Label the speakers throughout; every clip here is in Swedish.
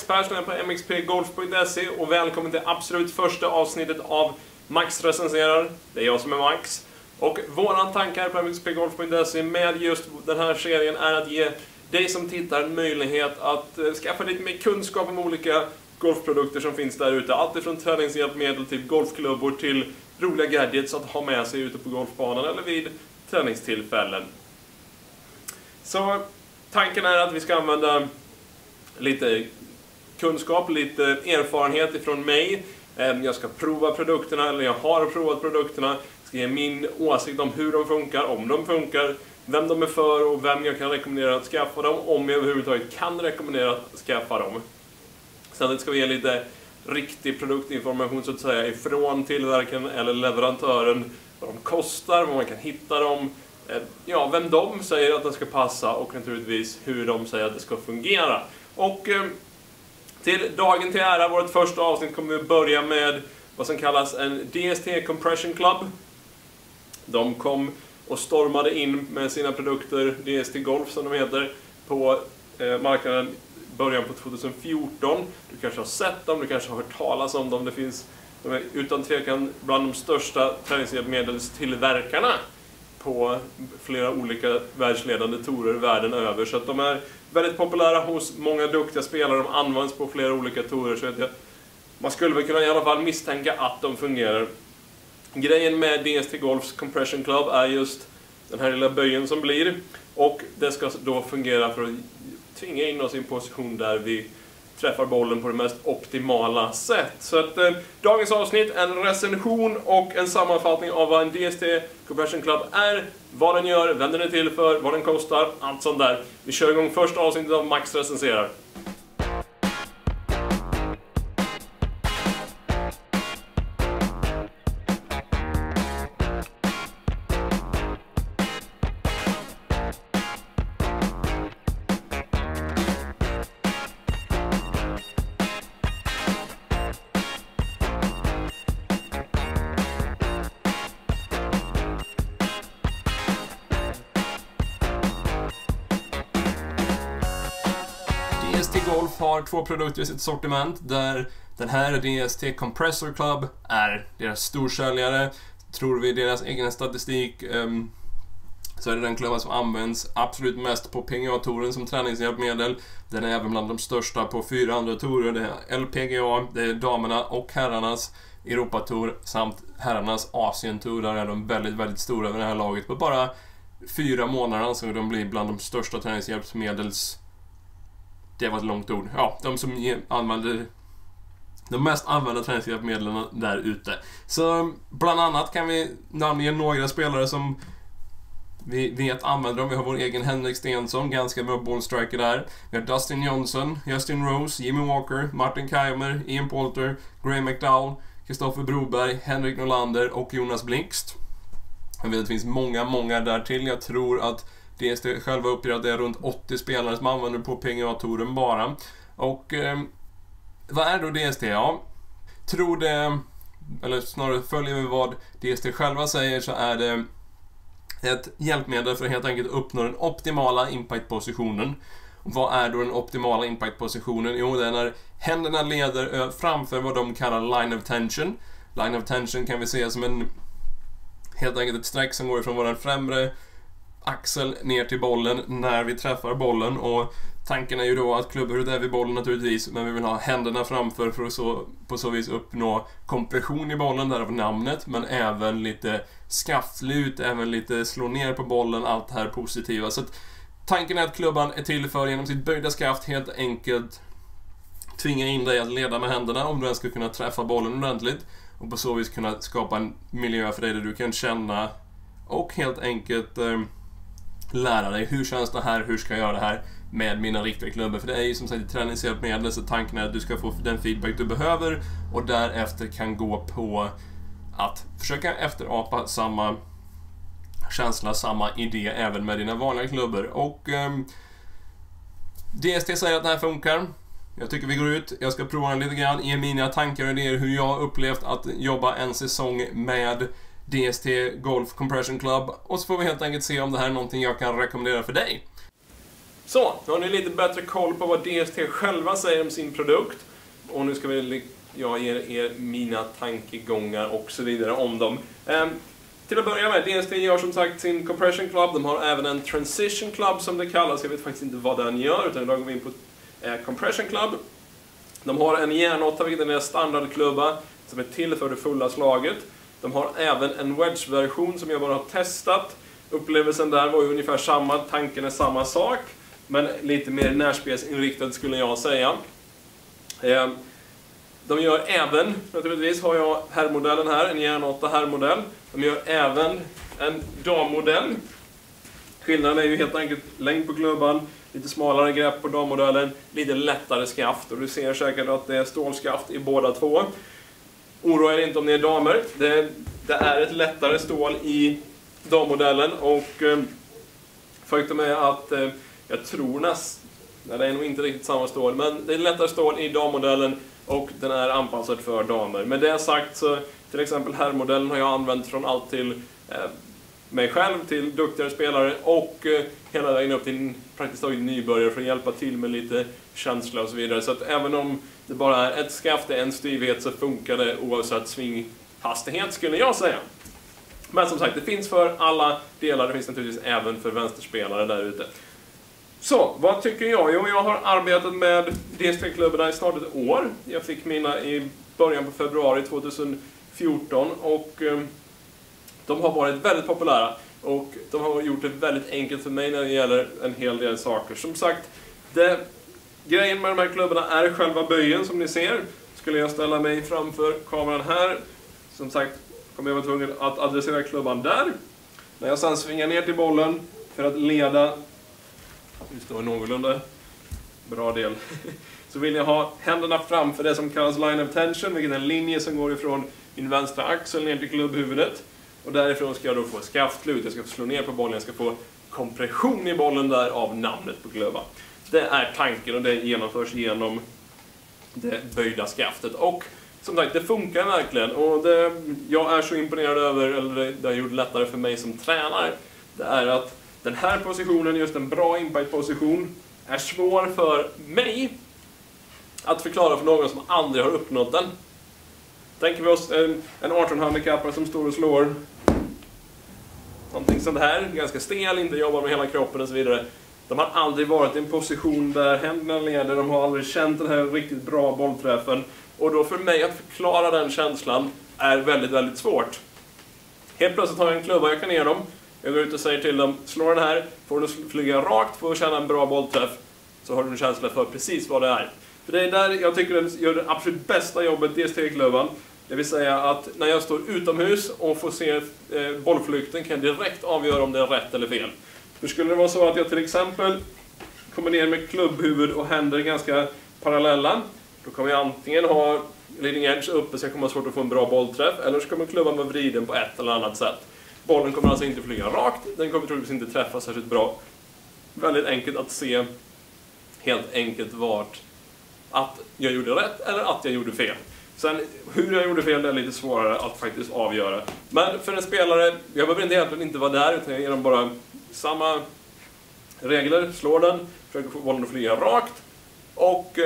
Speaker 1: Max Persson på mxpgolf.se och välkommen till absolut första avsnittet av Max recenserar. Det är jag som är Max. Och våran tanke här på mxpgolf.se med just den här serien är att ge dig som tittar en möjlighet att skaffa lite mer kunskap om olika golfprodukter som finns där ute. Allt ifrån träningshjälpmedel till golfklubbor till roliga gadgets att ha med sig ute på golfbanan eller vid träningstillfällen. Så tanken är att vi ska använda lite kunskap, lite erfarenhet ifrån mig. Jag ska prova produkterna, eller jag har provat produkterna. Jag ska ge min åsikt om hur de funkar, om de funkar, vem de är för och vem jag kan rekommendera att skaffa dem, om jag överhuvudtaget kan rekommendera att skaffa dem. Sen ska vi ge lite riktig produktinformation så att säga ifrån tillverkaren eller leverantören. Vad de kostar, vad man kan hitta dem. Ja, vem de säger att det ska passa och naturligtvis hur de säger att det ska fungera. Och till dagen till ära, vårt första avsnitt kommer vi börja med vad som kallas en DST Compression Club. De kom och stormade in med sina produkter, DST Golf som de heter, på marknaden början på 2014. Du kanske har sett dem, du kanske har hört talas om dem. De är utan tvekan bland de största träningshjälpmedelstillverkarna på flera olika världsledande torer världen över. Så att de är väldigt populära hos många duktiga spelare. De används på flera olika torer. Så att man skulle väl kunna i alla fall misstänka att de fungerar. Grejen med DST Golfs Compression Club är just den här lilla böjen som blir. Och det ska då fungera för att tvinga in oss i en position där vi träffar bollen på det mest optimala sätt. Så att dagens avsnitt är en recension och en sammanfattning av vad en DST Compression Club är, vad den gör, vem den är till för, vad den kostar, allt sånt där. Vi kör igång första avsnittet av Max recenserar. DST Golf har två produkter i sitt sortiment där den här DST Compressor Club är deras storsäljare. Tror vi deras egen statistik så är det den klubben som används absolut mest på PGA-touren som träningshjälpmedel. Den är även bland de största på 4 andra tourer. Det är LPGA, det är damerna och herrarnas Europatour samt herrarnas Asien-tour. Där är de väldigt, väldigt stora över det här laget. På bara 4 månader så de blir bland de största träningshjälpmedels... Det var ett långt ord. Ja, de som använder de mest använda träningshjälpmedlen där ute. Så bland annat kan vi namnge några spelare som vi vet använder dem. Vi har vår egen Henrik Stenson, ganska bra bollstriker där. Vi har Dustin Johnson, Justin Rose, Jimmy Walker, Martin Kaymer, Ian Poulter, Graham McDowell, Kristoffer Broberg, Henrik Norlander och Jonas Blixt. Jag vet att det finns många där till. Jag tror att DST själva uppger att det är runt 80 spelare som använder på PGA-touren bara. Och vad är då DST? Ja, tror det, eller snarare följer vi vad DST själva säger, så är det ett hjälpmedel för att helt enkelt uppnå den optimala impact-positionen. Vad är då den optimala impact-positionen? Jo, det är när händerna leder framför vad de kallar line of tension. Line of tension kan vi se som en helt enkelt ett streck som går ifrån vår främre axel ner till bollen när vi träffar bollen, och tanken är ju då att klubbhuvudet är vid bollen naturligtvis, men vi vill ha händerna framför för att på så vis uppnå kompression i bollen, därav namnet, men även lite skaftlut, även lite slå ner på bollen, allt det här positiva. Så att tanken är att klubban är till för genom sitt böjda skaft helt enkelt tvinga in dig att leda med händerna om du ens ska kunna träffa bollen ordentligt, och på så vis kunna skapa en miljö för dig där du kan känna och helt enkelt lära dig hur känns det här, hur ska jag göra det här med mina riktiga klubbor. För det är ju som sagt träningshjälpmedel, så tanken är att du ska få den feedback du behöver och därefter kan gå på att försöka efterapa samma känsla, samma idé även med dina vanliga klubbor. Och DST säger att det här funkar. Jag tycker vi går ut, jag ska prova den lite grann, ge mina tankar och idéer hur jag upplevt att jobba en säsong med DST Golf Compression Club, och så får vi helt enkelt se om det här är någonting jag kan rekommendera för dig. Så, nu har ni lite bättre koll på vad DST själva säger om sin produkt. Och nu ska jag ge er mina tankegångar och så vidare om dem. Till att börja med, DST gör som sagt sin Compression Club. De har även en Transition Club som det kallas. Jag vet faktiskt inte vad den gör, utan idag går vi in på Compression Club. De har en järn-8, vilket är deras standardklubba, som är till för det fulla slaget. De har även en wedge-version som jag bara har testat. Upplevelsen där var ju ungefär samma, tanken är samma sak, men lite mer närspelsinriktad skulle jag säga. De gör även, naturligtvis har jag herrmodellen här, en järn-8 herrmodell. De gör även en dammodell. Skillnaden är ju helt enkelt längd på klubban, lite smalare grepp på dammodellen, lite lättare skaft. Och du ser säkert att det är stålskaft i båda två. Oroa er inte om ni är damer. Det är ett lättare stål i dammodellen, och faktum är att jag tror det är nog inte riktigt samma stål, men det är lättare stål i dammodellen och den är anpassad för damer. Med det sagt, så till exempel herrmodellen har jag använt från allt till mig själv till duktigare spelare och hela vägen upp till praktiskt taget nybörjare för att hjälpa till med lite känsla och så vidare. Så att även om det bara är ett skaft, en styvhet, så funkar det oavsett svinghastighet skulle jag säga. Men som sagt, det finns för alla delar, det finns naturligtvis även för vänsterspelare där ute. Så, vad tycker jag? Jo, jag har arbetat med DST-klubbarna i snart ett år. Jag fick mina i början på februari 2014 och de har varit väldigt populära och de har gjort det väldigt enkelt för mig när det gäller en hel del saker. Som sagt, grejen med de här klubbarna är själva böjen som ni ser. Skulle jag ställa mig framför kameran här, som sagt, kommer jag vara tvungen att adressera klubban där. När jag sedan svingar ner till bollen för att leda, det står någorlunda bra del, så vill jag ha händerna framför det som kallas line of tension, vilket är en linje som går ifrån min vänstra axel ner till klubbhuvudet. Och därifrån ska jag då få skaftlut, jag ska få slå ner på bollen, jag ska få kompression i bollen där av namnet på klubban. Det är tanken och det genomförs genom det böjda skaftet. Och som sagt, det funkar verkligen. Och jag är så imponerad över, eller det har gjort lättare för mig som tränare, det är att den här positionen, just en bra impact-position, är svår för mig att förklara för någon som aldrig har uppnått den. Tänker vi oss en 18-handikappare som står och slår någonting sånt här, ganska stel, inte jobbar med hela kroppen och så vidare. De har aldrig varit i en position där händerna leder, de har aldrig känt den här riktigt bra bollträffen. Och då för mig att förklara den känslan är väldigt, väldigt svårt. Helt plötsligt har jag en klubba, jag kan ner dem. Jag går ut och säger till dem, slå den här, får du flyga rakt, får du känna en bra bollträff, så har du en känsla för precis vad det är. För det är där jag tycker den gör det absolut bästa jobbet, DST-klubban. Det vill säga att när jag står utomhus och får se bollflykten kan jag direkt avgöra om det är rätt eller fel. För skulle det vara så att jag till exempel kommer ner med klubbhuvud och händer ganska parallella, då kommer jag antingen ha leading edge uppe så jag kommer ha svårt att få en bra bollträff, eller så kommer klubban vara vriden på ett eller annat sätt. Bollen kommer alltså inte flyga rakt, den kommer troligtvis inte träffa särskilt bra. Väldigt enkelt att se helt enkelt vart att jag gjorde rätt eller att jag gjorde fel. Sen hur jag gjorde fel är lite svårare att faktiskt avgöra. Men för en spelare, jag behöver egentligen inte vara där, utan jag ger dem bara samma regler, slår den, försöker få bollen att flyga rakt och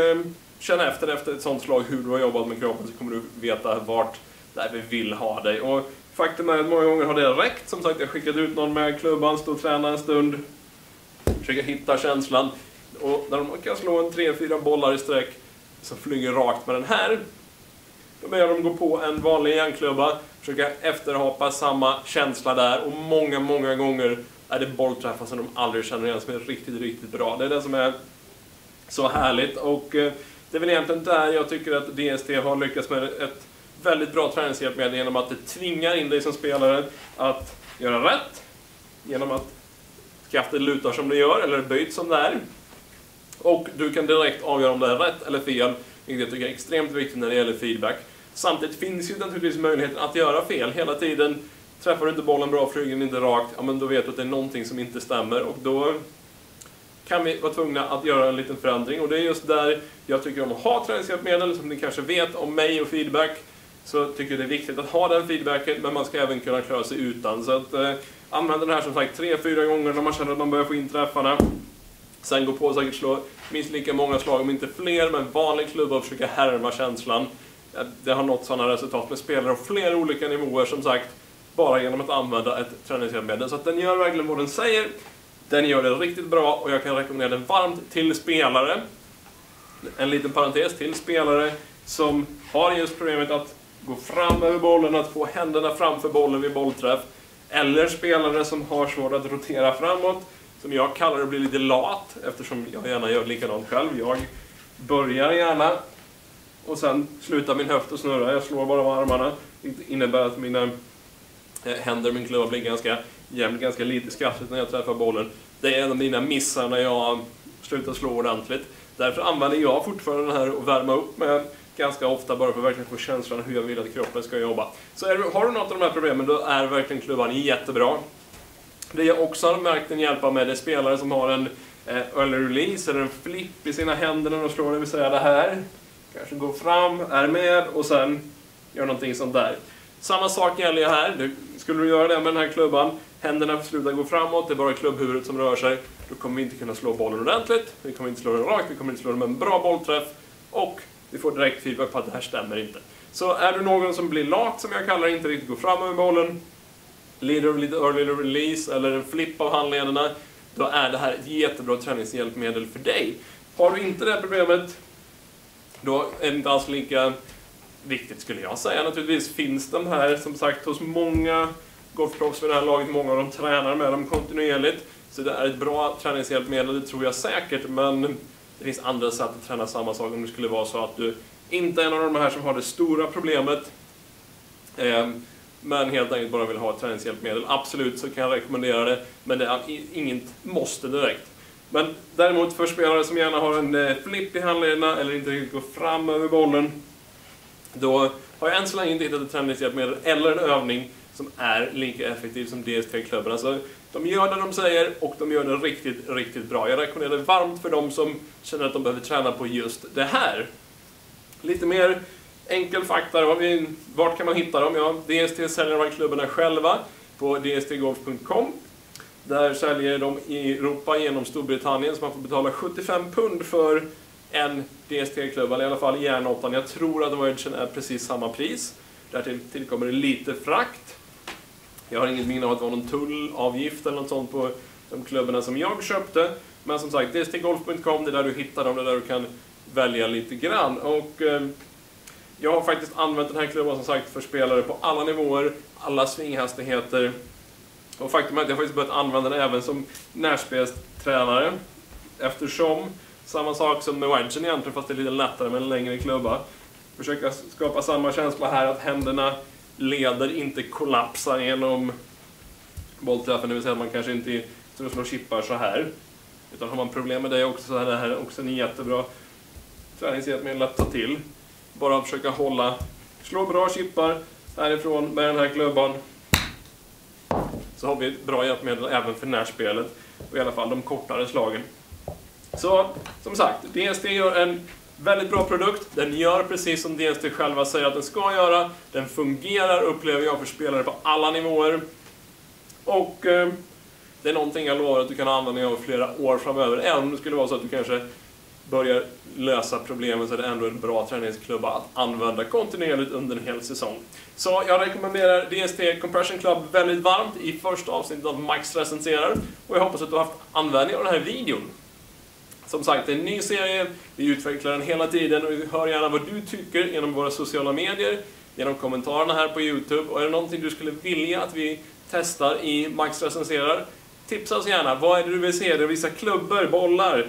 Speaker 1: känna efter ett sånt slag hur du har jobbat med kroppen, så kommer du veta vart där vi vill ha dig. Och faktum är att många gånger har det räckt. Som sagt, jag skickade ut någon med klubban, stå och träna en stund, försöka hitta känslan. Och när de kan slå en 3-4 bollar i sträck som flyger rakt med den här, då börjar de gå på en vanlig järnklubba, försöka efterhapa samma känsla där, och många, många gånger är det bollträffar som de aldrig känner igen, som är riktigt, riktigt bra. Det är det som är så härligt, och det är väl egentligen där jag tycker att DST har lyckats med ett väldigt bra träningshjälpmedel, genom att det tvingar in dig som spelare att göra rätt, genom att skaftet lutar som det gör, eller böjt som det är. Och du kan direkt avgöra om det är rätt eller fel, vilket jag tycker är extremt viktigt när det gäller feedback. Samtidigt finns ju naturligtvis möjligheten att göra fel hela tiden. Träffar du inte bollen bra, flyger den inte rakt, ja men då vet du att det är någonting som inte stämmer, och då kan vi vara tvungna att göra en liten förändring. Och det är just där jag tycker om att ha träningshjälpmedel. Som ni kanske vet om mig och feedback, så tycker jag det är viktigt att ha den feedbacken, men man ska även kunna klara sig utan. Så att använda den här som sagt 3-4 gånger när man känner att man börjar få in träffarna. Sen gå på och säkert slå minst lika många slag, om inte fler, med en vanlig klubba och försöka härva känslan. Det har nått sådana resultat med spelare av flera olika nivåer, som sagt, bara genom att använda ett träningshjälpmedel. Så att den gör verkligen vad den säger. Den gör det riktigt bra och jag kan rekommendera den varmt till spelare. En liten parentes, till spelare som har just problemet att gå fram över bollen, att få händerna framför bollen vid bollträff. Eller spelare som har svårt att rotera framåt, som jag kallar det blir lite lat, eftersom jag gärna gör likadant själv. Jag börjar gärna och sen slutar min höft och snurra. Jag slår bara med armarna. Det innebär att mina händer, min klubba blir ganska jämnt, ganska lite skrattigt när jag träffar bollen. Det är en av mina missar när jag slutar slå ordentligt. Därför använder jag fortfarande den här och värma upp med ganska ofta, bara för att verkligen få känslan hur jag vill att kroppen ska jobba. Så har du något av de här problemen, då är verkligen klubban jättebra. Det jag också har märkt en hjälpa med är spelare som har en early release eller en flip i sina händer när de slår, det vill säga det här. Kanske går fram, är med och sen gör någonting sånt där. Samma sak gäller ju här. Skulle du göra det med den här klubban, händerna slutar gå framåt, det är bara klubbhuvudet som rör sig, då kommer vi inte kunna slå bollen ordentligt, vi kommer inte slå den rakt, vi kommer inte slå den med en bra bollträff och vi får direkt feedback på att det här stämmer inte. Så är du någon som blir lat, som jag kallar det, inte riktigt går fram över bollen, lider av lite early release eller en flipp av handlederna, då är det här ett jättebra träningshjälpmedel för dig. Har du inte det problemet, då är det inte alls lika viktigt, skulle jag säga. Naturligtvis finns de här, som sagt, hos många golfproffs vid det här laget. Många av dem tränar med dem kontinuerligt. Så det är ett bra träningshjälpmedel, det tror jag säkert. Men det finns andra sätt att träna samma sak om det skulle vara så att du inte är en av de här som har det stora problemet. Men helt enkelt bara vill ha ett träningshjälpmedel. Absolut så kan jag rekommendera det. Men det är inget måste direkt. Men däremot för spelare som gärna har en flipp i handlederna eller inte riktigt går fram över bollen, då har jag än så länge inte hittat ett träningshjälpmedel eller en övning som är lika effektiv som DST-klubben. Alltså, de gör det de säger och de gör det riktigt, riktigt bra. Jag rekommenderar det varmt för dem som känner att de behöver träna på just det här. Lite mer enkel fakta. Vart kan man hitta dem? Ja, DST säljer de här klubbarna själva på dstgolf.com. Där säljer de i Europa genom Storbritannien, så man får betala 75 pund för en DST-klubb, eller i alla fall järn-8. Jag tror att Virgin är precis samma pris. Därtill tillkommer det lite frakt. Jag har inget minne av att det var någon tullavgift eller något sånt på de klubbarna som jag köpte. Men som sagt, dstgolf.com, det är där du hittar dem, det är där du kan välja lite grann. Och jag har faktiskt använt den här klubban som sagt för spelare på alla nivåer, alla svinghastigheter. Och faktum är att jag faktiskt börjat använda den även som närspelstränare. Eftersom, samma sak som med wedgen egentligen, fast det är lite lättare med en längre klubba. Försöka skapa samma känsla här, att händerna leder inte kollapsar genom bollträffen. Det vill säga att man kanske inte slår chippar så här. Utan har man problem med det också, så är det här också en jättebra träningshjälpmedel att ta till. Bara försöka slå bra chippar härifrån med den här klubban. Så har vi ett bra hjälpmedel även för närspelet. Och i alla fall de kortare slagen. Så, som sagt, DST gör en väldigt bra produkt. Den gör precis som DST själva säger att den ska göra. Den fungerar, upplever jag, för spelare på alla nivåer. Och det är någonting jag lovar att du kan använda av flera år framöver. Även om det skulle vara så att du kanske börjar lösa problemen, så är det ändå en bra träningsklubba att använda kontinuerligt under en hel säsong. Så jag rekommenderar DST Compression Club väldigt varmt i första avsnittet av Max recenserar. Och jag hoppas att du har haft användning av den här videon. Som sagt, det är en ny serie, vi utvecklar den hela tiden och vi hör gärna vad du tycker genom våra sociala medier, genom kommentarerna här på YouTube. Och är det någonting du skulle vilja att vi testar i Max recenserar, tipsa oss gärna. Vad är det du vill se? Det är vissa klubbor, bollar,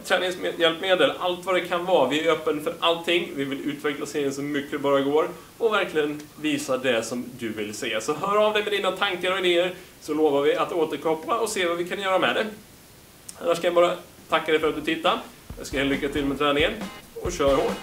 Speaker 1: träningshjälpmedel, allt vad det kan vara. Vi är öppen för allting. Vi vill utveckla serien så mycket det bara går och verkligen visa det som du vill se. Så hör av dig med dina tankar och idéer, så lovar vi att återkoppla och se vad vi kan göra med det. Annars kan jag bara tacka dig för att du tittade. Jag ska lycka till med träningen och kör hårt.